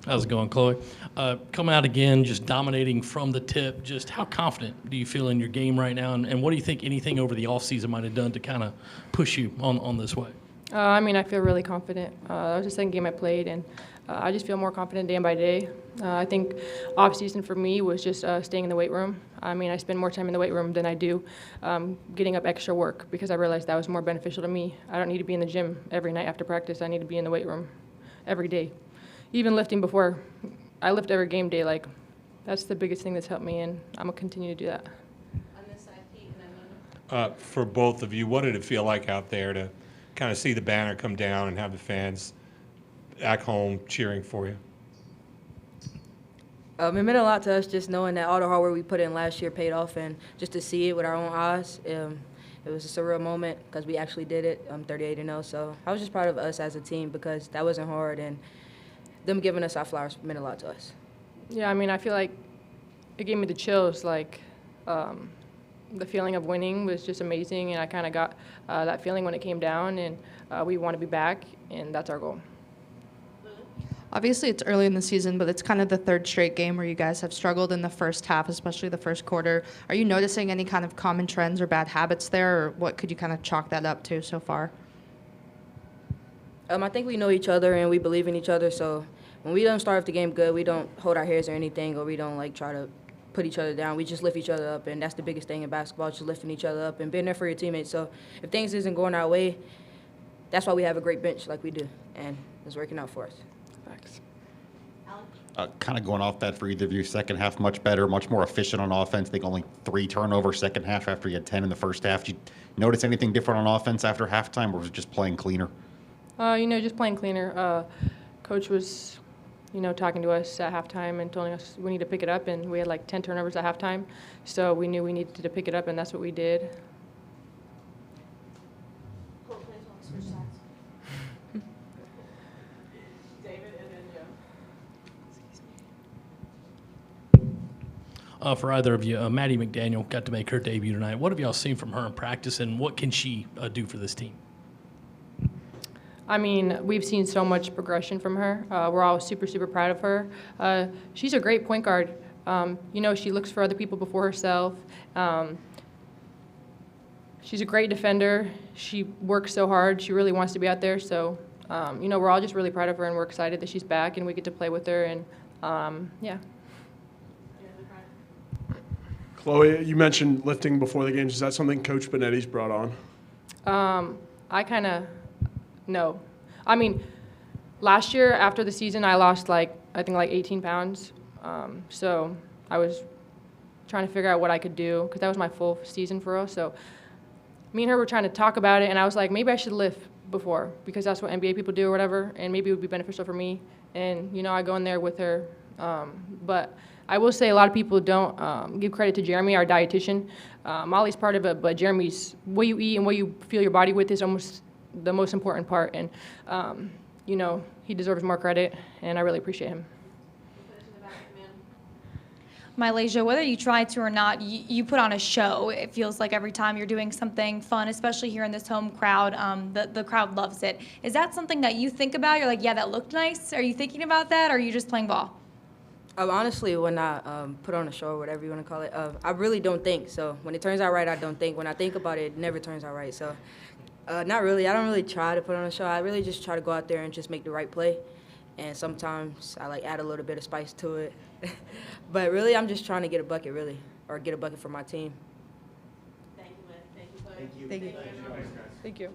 How's it going, Chloe? Coming out again, just dominating from the tip. Just how confident do you feel in your game right now, and what do you think anything over the offseason might have done to kind of push you on this way? I mean, I feel really confident. That was the second game I played, and I just feel more confident day by day. I think off-season for me was just staying in the weight room. I mean, I spend more time in the weight room than I do getting up extra work because I realized that was more beneficial to me. I don't need to be in the gym every night after practice. I need to be in the weight room every day. Even lifting before, I lift every game day. Like, that's the biggest thing that's helped me, and I'm going to continue to do that. On this side, Pete, and then For both of you, what did it feel like out there to kind of see the banner come down and have the fans back home cheering for you? It meant a lot to us just knowing that all the hard work we put in last year paid off, and just to see it with our own eyes, it was a surreal moment because we actually did it. 38-0, so I was just proud of us as a team because that wasn't hard, and them giving us our flowers meant a lot to us. Yeah, I mean, I feel like it gave me the chills. Like, the feeling of winning was just amazing, and I kind of got that feeling when it came down, and we want to be back, and that's our goal. Obviously, it's early in the season, but it's kind of the third straight game where you guys have struggled in the first half, especially the first quarter. Are you noticing any kind of common trends or bad habits there, or what could you kind of chalk that up to so far? I think we know each other and we believe in each other, so when we don't start off the game good, we don't hold our heads or anything, or we don't like try to put each other down. We just lift each other up, and that's the biggest thing in basketball, just lifting each other up and being there for your teammates. So if things isn't going our way, that's why we have a great bench like we do, and it's working out for us. Thanks. Kind of going off that for either of you, second half much better, much more efficient on offense. I think only 3 turnovers second half after you had 10 in the first half. Did you notice anything different on offense after halftime, or was it just playing cleaner? Just playing cleaner. Coach was, talking to us at halftime and telling us we need to pick it up, and we had like 10 turnovers at halftime, so we knew we needed to pick it up, and that's what we did. Court plays want to switch sides. David and then Joe. For either of you, Maddie McDaniel got to make her debut tonight. What have y'all seen from her in practice, and what can she do for this team? I mean, we've seen so much progression from her. We're all super, super proud of her. She's a great point guard. She looks for other people before herself. She's a great defender. She works so hard. She really wants to be out there. So, we're all just really proud of her, and we're excited that she's back and we get to play with her. And, yeah. Chloe, you mentioned lifting before the games. Is that something Coach Benetti's brought on? No. I mean, last year after the season, I lost I think 18 pounds. So I was trying to figure out what I could do because that was my full season for real. So me and her were trying to talk about it, and I was like, maybe I should lift before because that's what NBA people do or whatever, and maybe it would be beneficial for me. And, I go in there with her. But I will say a lot of people don't give credit to Jeremy, our dietitian. Molly's part of it, but Jeremy's what you eat and what you feel your body with is almost the most important part, and he deserves more credit, and I really appreciate him. MiLaysia, whether you try to or not, you put on a show. It feels like every time you're doing something fun, especially here in this home crowd, the crowd loves it. Is that something that you think about? You're like, yeah, that looked nice. Are you thinking about that, or are you just playing ball? Honestly, when I put on a show or whatever you want to call it, I really don't think. So when it turns out right, I don't think. When I think about it, it never turns out right. So not really. I don't really try to put on a show. I really just try to go out there and just make the right play. And sometimes I add a little bit of spice to it. But really, I'm just trying to get a bucket, really, or get a bucket for my team. Thank you, Lynn. Thank you, Chloe. Thank you. Thank you.